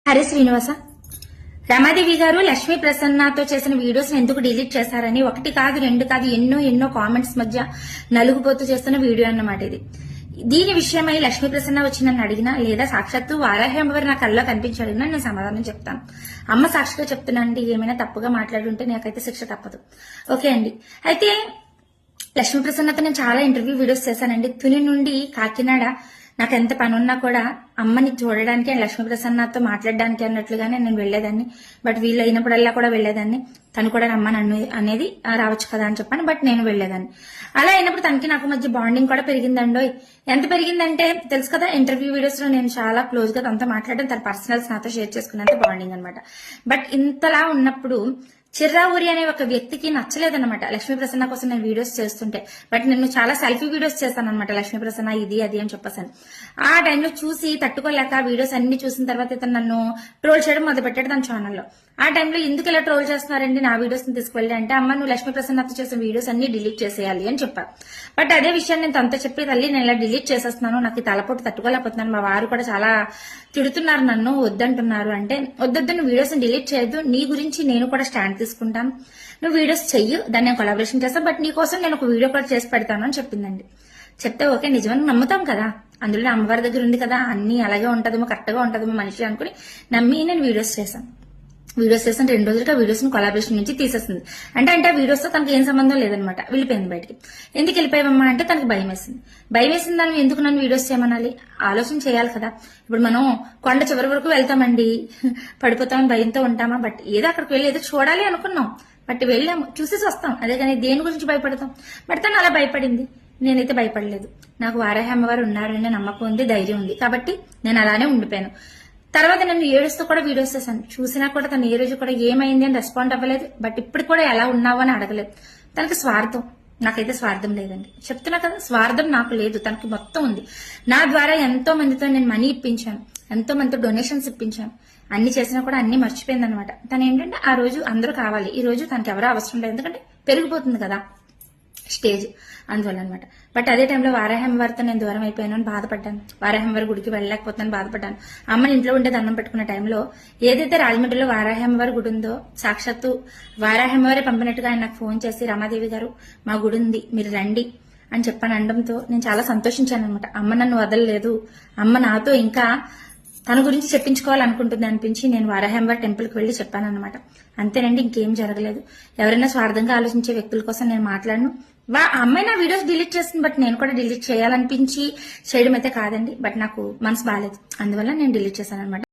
హరి శ్రీనివాస రమాదేవి గారు లక్ష్మీ ప్రసన్నతో చేసిన వీడియోస్ ఎందుకు డిలీట్ చేశారని ఒకటి కాదు రెండు కాదు ఎన్నో కామెంట్స్ మధ్య నలుగుపోతూ చేస్తున్న వీడియో అన్నమాట ఇది. దీని విషయమై లక్ష్మీ ప్రసన్న వచ్చి నన్ను అడిగినా లేదా సాక్షాత్తు వారాహి అమ్మవారు నా కళ్ళలో కనిపించాడినా నేను సమాధానం చెప్తాను. అమ్మ సాక్షిగా చెప్తున్నానండి, ఏమైనా తప్పుగా మాట్లాడుంటే నాకైతే శిక్ష తప్పదు. ఓకే అండి. అయితే లక్ష్మీ ప్రసన్నతో నేను చాలా ఇంటర్వ్యూ వీడియోస్ చేశానండి. తుని నుండి కాకినాడ నాకు ఎంత పని ఉన్నా కూడా అమ్మని చూడడానికి లక్ష్మీ ప్రసన్నతో మాట్లాడడానికి అన్నట్లుగానే నేను వెళ్లేదాన్ని. బట్ వీళ్ళు అయినప్పుడల్లా కూడా వెళ్లేదాన్ని. తను కూడా రమ్మని అనేది రావచ్చు కదా అని చెప్పాను. బట్ నేను వెళ్లేదాన్ని. అలా అయినప్పుడు తనకి నాకు మధ్య బాండింగ్ కూడా పెరిగిందండో. ఎంత పెరిగిందంటే తెలుసు కదా, ఇంటర్వ్యూ వీడియోస్ లో నేను చాలా క్లోజ్ గా తనతో మాట్లాడడం, తన పర్సనల్స్ నాతో షేర్ చేసుకున్నంత బాండింగ్ అనమాట. బట్ ఇంతలా ఉన్నప్పుడు చిర్రావూరి అనే ఒక వ్యక్తికి నచ్చలేదన్నమాట లక్ష్మీ ప్రసన్న కోసం నేను వీడియోస్ చేస్తుంటే. బట్ నేను చాలా సెల్ఫీ వీడియోస్ చేస్తాను అనమాట, లక్ష్మీ ప్రసన్న ఇది అది అని చెప్పేసాను. ఆ టైంలో చూసి తట్టుకోలేక వీడియోస్ అన్ని చూసిన తర్వాత ఇతను నన్ను ట్రోల్ చేయడం మొదలు పెట్టాడు తన ఛానల్లో. ఆ టైంలో ఎందుకు ఇలా ట్రోల్ చేస్తున్నారండి నా వీడియోస్ ని తీసుకువెళ్ళి అంటే, అమ్మ నువ్వు లక్ష్మీ ప్రసన్నతో చేసిన వీడియోస్ అన్ని డిలీట్ చేసేయాలి అని చెప్పారు. బట్ అదే విషయాన్ని నేను తనతో చెప్పి, తల్లి నేను ఇలా డిలీట్ చేసేస్తున్నాను, నాకు ఈ తలపోటు తట్టుకోలేకపోతున్నాను, మా వారు కూడా చాలా తిడుతున్నారు, నన్ను వద్దంటున్నారు అంటే, వద్దొద్దు నువ్వు వీడియోస్ డిలీట్ చేయొద్దు, నీ గురించి నేను కూడా స్టాండ్ తీసుకుంటాను, నువ్వు వీడియోస్ చెయ్యు, దాన్ని నేను కొలాబరేషన్ చేస్తాను, బట్ నీ కోసం నేను ఒక వీడియో కూడా చేసి పెడతాను అని చెప్పిందండి. చెప్తే ఓకే నిజమని నమ్ముతాం కదా, అందులో అమ్మవారి దగ్గర ఉంది కదా, అన్ని అలాగే ఉంటదేమో కరెక్ట్ గా ఉంటదేమో మనిషి అనుకుని నమ్మి నేను వీడియోస్ చేశాను. 2 రోజులుగా వీడియోస్ ని కొలాబరేషన్ నుంచి తీసేస్తుంది. అంటే ఆ వీడియోస్ తో తనకి ఏం సంబంధం లేదనమాట. వెళ్ళిపోయింది బయటికి. ఎందుకు వెళ్ళిపోయావమ్మా అంటే తనకి భయం వేసింది. భయం వేసింది దాన్ని ఎందుకు నన్ను వీడియోస్ చేయమనాలి, ఆలోచన చేయాలి కదా. ఇప్పుడు మనం కొండ చివరి వరకు వెళ్తామండి, పడిపోతామని భయంతో ఉంటామా? బట్ ఏదో అక్కడికి వెళ్ళి ఏదో చూడాలి అనుకున్నాం, బట్ వెళ్ళాము, చూసేసి వస్తాం, అదే కానీ దేని గురించి భయపడతాం. బట్ తను అలా భయపడింది, నేనైతే భయపడలేదు. నాకు వారాహి అమ్మవారు ఉన్నారనే నమ్మకం ఉంది, ధైర్యం ఉంది, కాబట్టి నేను అలానే ఉండిపోయాను. తర్వాత నన్ను ఏడుస్తూ కూడా వీడియోస్ చేశాను. చూసినా కూడా తను ఏ రోజు కూడా ఏమైంది అని రెస్పాండ్ అవ్వలేదు. బట్ ఇప్పుడు కూడా ఎలా ఉన్నావు అని అడగలేదు. తనకి స్వార్థం, నాకైతే స్వార్థం లేదండి. చెప్తున్నా కదా, స్వార్థం నాకు లేదు, తనకి మొత్తం ఉంది. నా ద్వారా ఎంతో మందితో నేను మనీ ఇప్పించాను, ఎంతో మందితో డొనేషన్స్ ఇప్పించాను, అన్ని చేసినా కూడా అన్ని మర్చిపోయింది అనమాట. తను ఏంటంటే ఆ రోజు అందరూ కావాలి, ఈ రోజు తనకి ఎవరో అవసరం లేదు, ఎందుకంటే పెరిగిపోతుంది కదా స్టేజ్, అందువల్ల అనమాట. బట్ అదే టైంలో వారాహి అమ్మవారితో నేను దూరం అయిపోయాను అని బాధపడ్డాను. వారాహి అమ్మవారి గుడికి వెళ్ళలేకపోతున్నాను బాధపడ్డాను. అమ్మని ఇంట్లో ఉండే దండం పెట్టుకున్న టైంలో ఏదైతే రాజమండ్రిలో వారాహి అమ్మవారి గుడి ఉందో, సాక్షాత్తు వారాహి అమ్మవారే పంపినట్టుగా ఆయన నాకు ఫోన్ చేసి, రమాదేవి గారు మా గుడి ఉంది మీరు రండి అని చెప్పని అనడంతో నేను చాలా సంతోషించాను అనమాట. అమ్మ నన్ను వదలలేదు, అమ్మ నాతో ఇంకా తన గురించి చెప్పించుకోవాలనుకుంటుంది అనిపించి నేను వారాహి అమ్మవారి టెంపుల్కి వెళ్లి చెప్పాను అనమాట. అంతేనండి, ఇంకేం జరగలేదు. ఎవరైనా స్వార్థంగా ఆలోచించే వ్యక్తుల కోసం నేను మాట్లాడను. అమ్మాయి నా వీడియోస్ డిలీట్ చేస్తుంది, బట్ నేను కూడా డిలీట్ చేయాలనిపించి చేయడం అయితే కాదండి. బట్ నాకు మనసు బాగాలేదు, అందువల్ల నేను డిలీట్ చేశాను అనమాట.